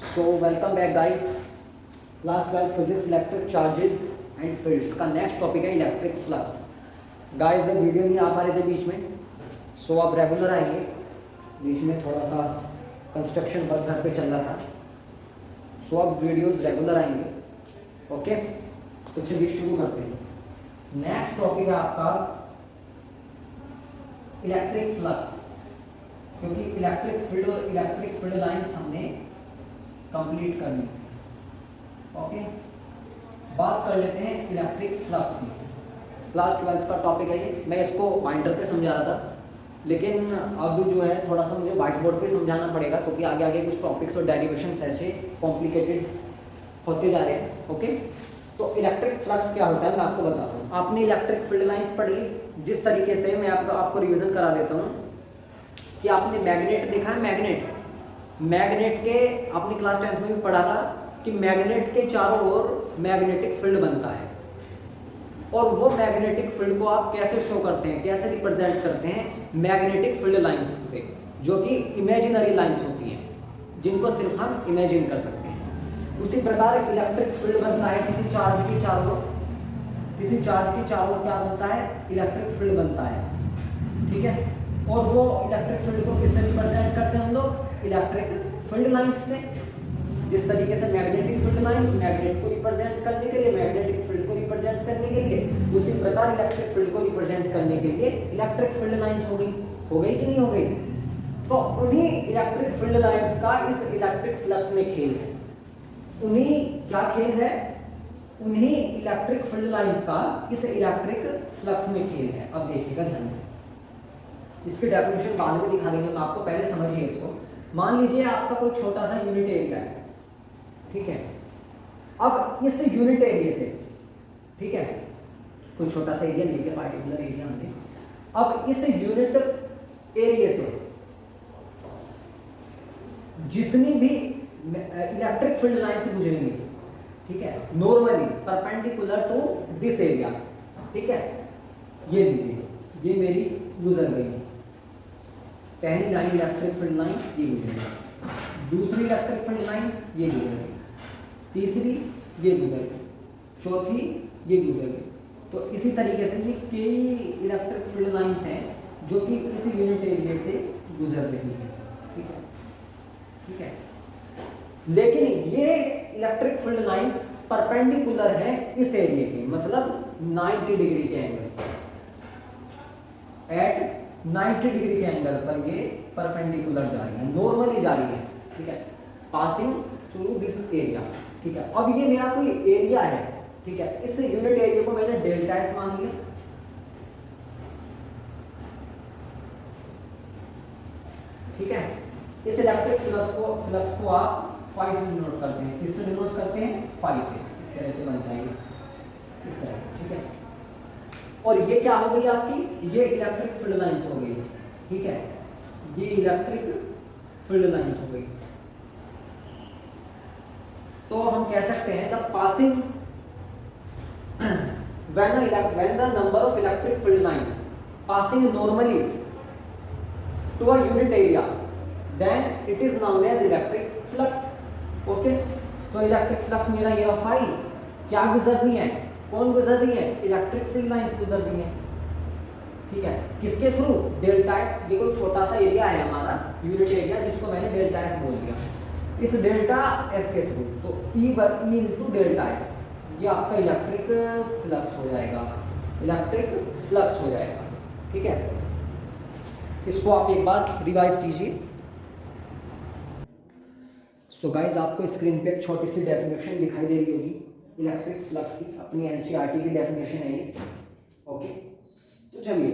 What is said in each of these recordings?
So welcome back guys. Class 12 physics electric charges and fields का next topic है electric flux. Guys जब video नहीं आ पा रहे थे बीच में, सो आप रेगुलर आएंगे। बीच में थोड़ा सा कंस्ट्रक्शन वर्क घर पे चल रहा था, सो अब वीडियोस रेगुलर आएंगे। ओके, तो चलिए शुरू करते हैं। नेक्स्ट टॉपिक है आपका इलेक्ट्रिक फ्लक्स, क्योंकि इलेक्ट्रिक फील्ड और इलेक्ट्रिक फील्ड लाइंस हमने कंप्लीट करनी है। ओके, बात कर लेते हैं इलेक्ट्रिक फ्लक्स की। क्लास 12 का टॉपिक है ये। मैं इसको बाइंडर पे समझा रहा था, लेकिन अब जो है थोड़ा सा मुझे व्हाइट बोर्ड पे समझाना पड़ेगा, क्योंकि आगे आगे कुछ टॉपिक्स और डेरिवेशंस ऐसे कॉम्प्लिकेटेड होते जा रहे हैं। ओके, तो इलेक्ट्रिक फ्लक्स क्या होता है मैं आपको बताता हूँ। आपने इलेक्ट्रिक फील्ड लाइंस पढ़ ली, जिस तरीके से मैं आपको रिविजन करा देता हूँ कि आपने मैग्नेट देखा है। मैग्नेट के आपने क्लास 10th में भी पढ़ा था कि मैग्नेट के चारों ओर मैग्नेटिक फील्ड बनता है, और वो मैग्नेटिक फील्ड को आप कैसे शो करते हैं, कैसे रिप्रेजेंट करते हैं? मैग्नेटिक फील्ड लाइंस से, जो कि इमेजिनरी लाइंस होती हैं, जिनको सिर्फ हम इमेजिन कर सकते हैं। उसी प्रकार इलेक्ट्रिक फील्ड बनता है किसी चार्ज के चारों क्या बनता है? इलेक्ट्रिक फील्ड बनता है। ठीक है, और वो इलेक्ट्रिक फील्ड को किससे रिप्रेजेंट करते हैं हम लोग? इलेक्ट्रिक फील्ड लाइंस से। जिस तरीके से मैग्नेटिक फील्ड लाइंस मैग्नेट को रिप्रेजेंट करने के लिए, मैग्नेटिक फील्ड को रिप्रेजेंट करने के लिए, उसी प्रकार इलेक्ट्रिक फील्ड को रिप्रेजेंट करने के लिए इलेक्ट्रिक फील्ड लाइंस हो गई कि नहीं हो गई? तो उन्हीं इलेक्ट्रिक फील्ड लाइंस का इस इलेक्ट्रिक फ्लक्स में खेल है। उन्हीं क्या खेल है? उन्हीं इलेक्ट्रिक फील्ड लाइंस का इस इलेक्ट्रिक फ्लक्स में खेल है। अब देखिएगा ध्यान से, इसकी डेफिनेशन बाद में दिखा देंगे मैं आपको, पहले समझिए इसको। मान लीजिए आपका कोई छोटा सा यूनिट एरिया है, ठीक है। अब इस यूनिट एरिया से, ठीक है, कोई छोटा सा एरिया ले लिया, पार्टिकुलर एरिया हमने। अब इस यूनिट एरिया से जितनी भी इलेक्ट्रिक फील्ड लाइन से गुजरेंगी, ठीक है, normally perpendicular to this area, ठीक है, ये लीजिए, ये मेरी गुजर गई पहली लाइन इलेक्ट्रिक फील्ड लाइन, ये गुजर गई। दूसरी इलेक्ट्रिक फील्ड लाइन ये गुजर गई, तीसरी ये गुजर गई, चौथी ये गुजर गई। तो इसी तरीके से ये कई इलेक्ट्रिक फील्ड लाइंस हैं जो कि इस यूनिट एरिया से गुजर रही है। ठीक है, ठीक है, लेकिन ये इलेक्ट्रिक फील्ड लाइंस परपेंडिकुलर है इस एरिया के, मतलब 90 डिग्री के एंगल, एट 90 डिग्री के एंगल पर ये परपेंडिकुलर जा रही है, नॉर्मली जा रही है। ठीक है, पासिंग थ्रू दिस एरिया। ठीक है, अब ये मेरा कोई एरिया है, ठीक है, इस यूनिट एरिया को मैंने डेल्टा एस मान लिया। ठीक है, इस इलेक्ट्रिक फ्लक्स को आप फाई से डिनोट करते हैं। किससे डिनोट करते हैं? फाई से। इस तरह से बन जाएगी, इस तरह से। ठीक है, और ये क्या हो गई आपकी? ये इलेक्ट्रिक फील्ड लाइंस हो गई। ठीक है, ये इलेक्ट्रिक फील्ड लाइंस हो गई। तो हम कह सकते हैं the passing when the number of electric field lines passing normally to a unit area, then it is known as electric flux. Okay, तो इलेक्ट्रिक फ्लक्स मेरा ये फाई क्या गुजर रही है? कौन गुजर रही है? इलेक्ट्रिक फील्ड लाइंस गुजर रही है। ठीक है, किसके थ्रू? Delta S. ये कोई छोटा सा एरिया है हमारा यूनिट एरिया, जिसको मैंने डेल्टा एस बोल दिया। इस डेल्टा एस के थ्रू, तो ई इंटू डेल्टा एस, ये आपका इलेक्ट्रिक फ्लक्स हो जाएगा, इलेक्ट्रिक फ्लक्स हो जाएगा। ठीक है, इसको आप एक बार रिवाइज कीजिए। सो गाइज, आपको स्क्रीन पे एक छोटी सी डेफिनेशन दिखाई दे रही होगी इलेक्ट्रिक फ्लक्स की, अपनी एनसीईआरटी की डेफिनेशन है ये। ओके, तो चलिए,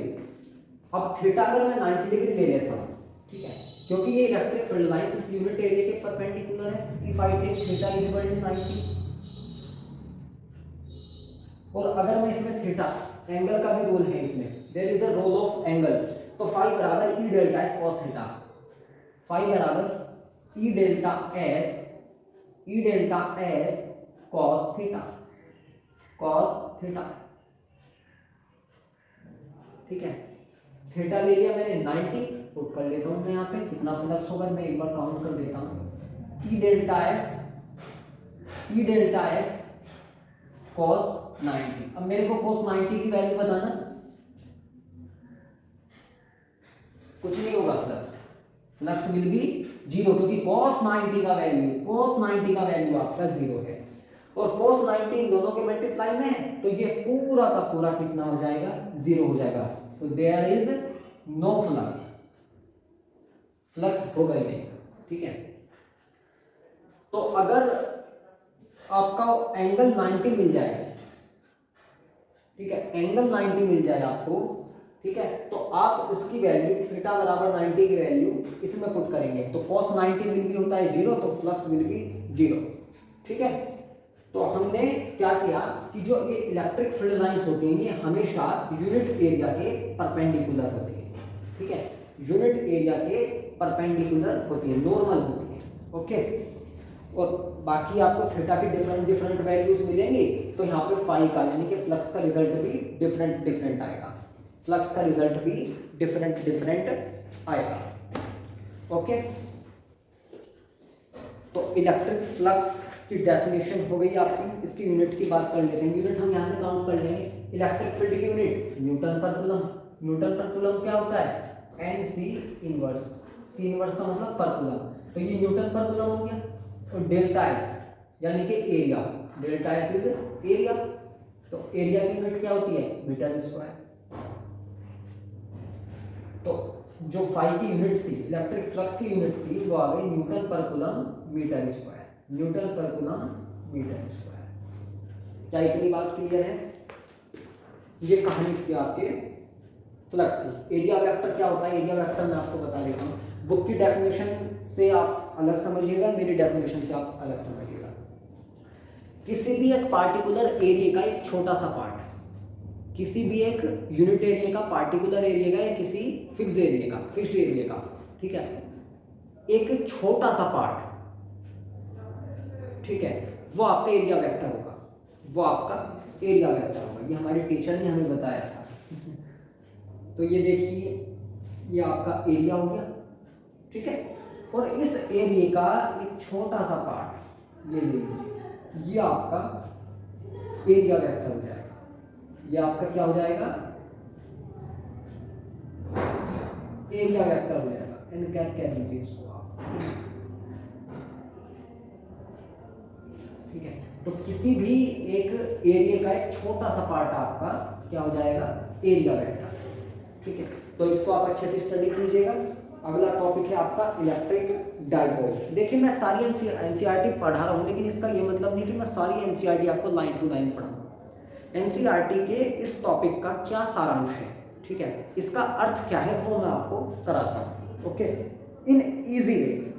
अब थीटा अगर मैं 90 डिग्री ले लेता हूँ, ठीक है, क्योंकि ये इलेक्ट्रिक फील्ड लाइंस इस यूनिट एरिया के परपेंडिकुलर है। If I take theta is equal to 90, और अगर मैं इसमें थीटा एंगल का भी रोल है, इसमें there is a role of angle, तो फाई बराबर E delta S cos theta. Phi बराबर E delta S cos theta, cos theta. ठीक है, थीटा ले लिया मैंने 90, पुट कर लेता हूं मैं यहाँ पे कितना फ्लक्स होगा, मैं एक बार काउंट कर देता हूँ। ई डेल्टा एस cos 90। अब मेरे को cos 90 की वैल्यू बताना, कुछ नहीं होगा, फ्लक्स विल बी जीरो, क्योंकि cos 90 का वैल्यू आपका जीरो है और cos 90 इन दोनों के मल्टीप्लाई में है, तो ये पूरा का पूरा कितना हो जाएगा, जीरो हो जाएगा। तो देयर इज नो फ्लक्स होगा ही नहीं, ठीक है। तो अगर आपका एंगल 90 मिल जाए, ठीक है, एंगल 90 मिल जाए आपको, ठीक है, तो आप उसकी वैल्यू थीटा बराबर 90 की वैल्यू इसमें पुट करेंगे, तो cos 90 विल बी होता है जीरो, तो फ्लक्स विल बी जीरो, ठीक है। तो हमने क्या किया कि जो ये इलेक्ट्रिक फील्ड लाइंस होती हैं ये हमेशा यूनिट एरिया के परपेंडिकुलर होती है, ठीक है, यूनिट एरिया के परपेंडिकुलर होती है, नॉर्मल होती है, ओके। और बाकी आपको थीटा की डिफरेंट वैल्यूज मिलेंगी, तो यहाँ पे फाई का यानी कि फ्लक्स का रिजल्ट भी डिफरेंट आएगा, फ्लक्स का रिजल्ट भी डिफरेंट आएगा, ओके। तो इलेक्ट्रिक फ्लक्स की डेफिनेशन हो गई आपकी, इसकी यूनिट की बात कर लेते हैं। यूनिट हम यहाँ से काउंट कर लेंगे, इलेक्ट्रिक फील्ड की unit newton per coulomb. Newton per coulomb क्या होता है, N C inverse, C inverse का मतलब पर कूलम, तो ये न्यूटन पर कूलम हो गया। और डेल्टा एस यानी कि area, delta S is area, तो एरिया की यूनिट क्या होती है, मीटर स्क्वायर। तो जो फाई की यूनिट थी, इलेक्ट्रिक फ्लक्स की यूनिट थी, वो आ गई Newton per coulomb metre square, Newton per coulomb metre square. क्या इतनी बात क्लियर है? ये कहानी थी आपके फ्लक्स की। एरिया वेक्टर क्या होता है, एरिया वेक्टर मैं आपको बता देता हूँ, बुक की डेफिनेशन से आप अलग समझिएगा, मेरी डेफिनेशन से आप अलग समझिएगा। किसी भी एक पार्टिकुलर एरिया का एक छोटा सा पार्ट, किसी भी एक यूनिट एरिया का, पार्टिकुलर एरिया का या किसी फिक्स्ड एरिया का, ठीक है, एक छोटा सा पार्ट, ठीक है, वो आपका एरिया वेक्टर होगा, वो आपका एरिया वेक्टर होगा। ये हमारे टीचर ने हमें बताया था। तो ये देखिए, ये आपका एरिया हो गया, ठीक है, और इस एरिया का एक छोटा सा पार्ट ये लीजिए, ये आपका एरिया वेक्टर हो जाएगा। ये आपका क्या हो जाएगा, एरिया वेक्टर हो जाएगा। एन कैट कह दीजिए इसको आप, ठीक है। तो किसी भी एक एरिया का एक छोटा सा पार्ट आपका क्या हो जाएगा, एरिया वेक्टर, ठीक है। तो इसको आप अच्छे से स्टडी कीजिएगा। अगला टॉपिक है आपका इलेक्ट्रिक डाइपोल। देखिए मैं सारी एनसीईआरटी पढ़ा रहा हूँ, लेकिन इसका ये मतलब नहीं कि मैं सारी एनसीईआरटी आपको लाइन टू लाइन पढ़ाऊँ। एनसीईआरटी के इस टॉपिक का क्या सारांश है, ठीक है, इसका अर्थ क्या है, वो मैं आपको कराता हूँ, ओके, इन ईजी वे,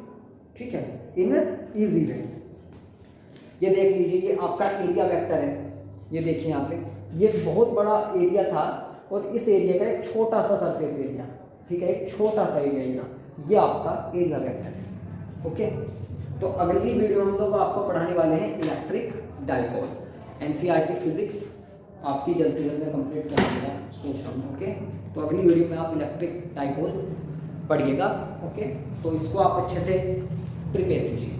ठीक है, इन ईजी वे। ये देख लीजिए, ये आपका एरिया वेक्टर है, ये देखिए यहाँ पे, ये बहुत बड़ा एरिया था और इस एरिया का एक छोटा सा सरफेस एरिया, ठीक है, एक छोटा सा एरिया, ये आपका एरिया वेक्टर है, ओके। तो अगली वीडियो हम लोग आपको पढ़ाने वाले हैं इलेक्ट्रिक डाइपोल। एनसीईआरटी फिजिक्स आपकी जल्द से जल्द में कंप्लीट करने का सोच रहा हूँ, ओके। तो अगली वीडियो में आप इलेक्ट्रिक डाइपोल पढ़िएगा, ओके। तो इसको आप अच्छे से प्रिपेयर कीजिए।